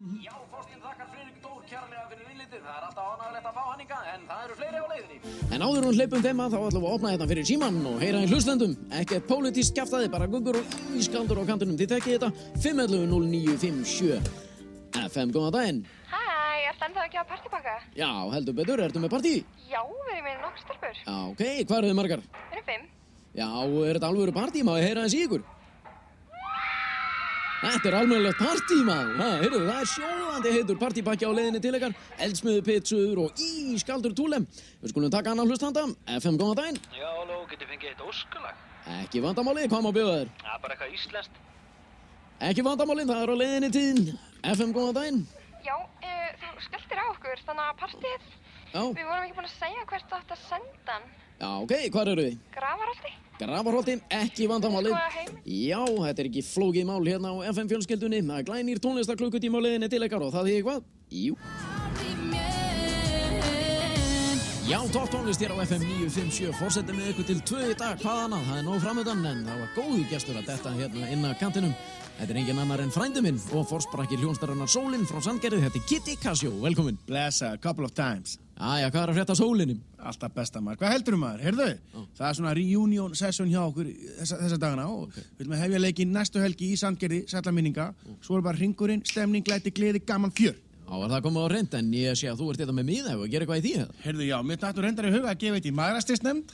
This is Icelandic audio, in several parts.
Já, Þorsteinn þakkar Friðrik Dór kærlega fyrir innlitið. Það alltaf ánægilegt að fá hann hingað, en það eru fleiri á leiðinni. En áður hún hleypum þeim að þá ætlum við að opna þetta fyrir símann og heyra í hlustendum. Ekkert pólitískt kjaftaði, bara guggur og ískaldur á kantinum. Þið tekkið þetta 511-0957 FM, góðan daginn. Hæ, ertu ennþá ekki á partípakka? Já, heldur betur, ertu með partí? Já, við erum með nokkuð stelpur. Já, ok, hvað eru þið margar? Við erum 5. Já, er þetta alvöru partí, má ég heyra þess í ykkur? Þetta er almennilegt partí, maður. Heyrðu, það er sjóðandi heitur partípakki á leiðinni til ykkar, eldsmiðu pitsur og ískaldur túlem. Við skulum taka annan hlustanda. FM, góðan daginn. Já, halló, getið fengið eitt óskalag? Ekki vandamáli, hvað má bjóða þér? Já, bara eitthvað íslenskt. Ekki vandamáli, það er á leiðinni til FM, góðan daginn. Já, þú skelltir á okkur, þannig að partíið, Já, við vorum ekki búin að segja hvert þú átt að senda hann. já, ok, hvar eru þið? Grafarholti? Grafarholti, ekki vandamáli. Skoða heim. Já, þetta er ekki flókið mál hérna á FM fjölskyldunni. Það er glænýr tónlistarklukkutíma á leiðinni til ykkar og það þýðir hvað? Jú. Já, topp tónlist hér á FM 957. Forsettum með ykkur til 2 í dag. Hvað annað? Það er nóg framöndan en það var góður gestur að detta hérna inn að kantinum. Þetta er engin annar en frændi minn og forsprakki hljónstarinnar Sólin frá Sandgerði. Þetta er Kitty Casio. Velkomin. Blessa, a couple of times. Jæja, hvað er að frétta af Sólinni? Alltaf besta maður. Hvað heldur maður? Heyrðu? Það er svona reunion session hjá okkur þessa dagana og við viljum að hefja leikinn næstu helgi í Sandgerði, sælla minninga. Svo er bara hringurinn, stemning, glæti, gleði, gaman, fjör. Já, var það komið á reynd en ég sé að þú ert þetta með miða og gera eitthvað í því eða? Heyrðu, já, mér dættur reyndar í huga að gefa eitt í mæðrastyrksnefnd.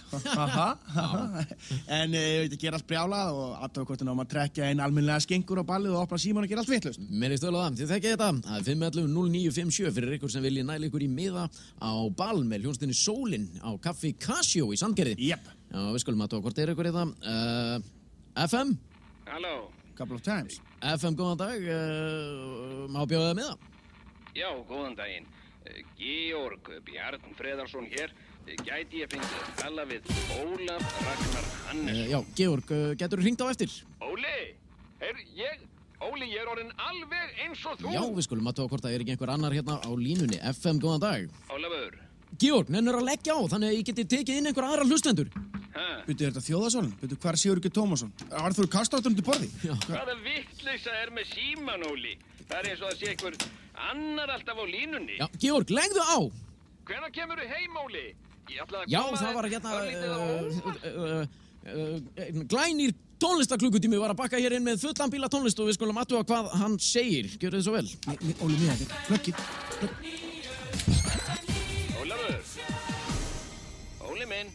En ég veit að gera allt brjálað og aðtöfa hvort að trekkja inn almennilega skengur á ballið og opna síman og gera allt vitlaust. Mér er stöðlega það, þið þekkið þetta. Það er 511-0957 fyrir ykkur sem vilji næla ykkur í miða á ball með hljónstinni Sólin á Kaffi Casio í Sandgerði. Jep. Já, við skulum aðtöfa hvort er ykkur í það. FM? Halló. Couple of times. FM, góðan dag. Má bjóða það miða? Já, góðan daginn. Georg Bjarn Freðarsson hér. Gæti ég fengið að tala við Ólaf Ragnar Hannesson? Já, Georg, getur þú hringt á eftir? Óli, ég er orðinn alveg eins og þú. Já, við skulum aðtöfa hvort það er ekki einhver annar hérna á línunni. FM, góðan dag. Ólafur. Georg, nennir að leggja á, þannig að ég geti tekið inn einhver aðra hlustendur. Byrju, er þetta Þjóðarsson? Byrju, hvað er Sigurður Tómasson? Arþur Kastáttur undir borði? Hvaða vitleysa er með síman, Óli? Það er eins og það sé einhver annar alltaf á línunni. Já, Georg, leggðu á! Hvenær kemur þú heim, Óli? Ég ætlaði að Já, koma það var örlítið á óvart. hérna glænýr tónlistarklukkutími var að bakka hér inn með fullan bíla tónlist og við skulum athuga hvað hann segir. Gjörðu þið svo vel. Óli, mér þetta. Plöggið. Ólafur. Óli minn.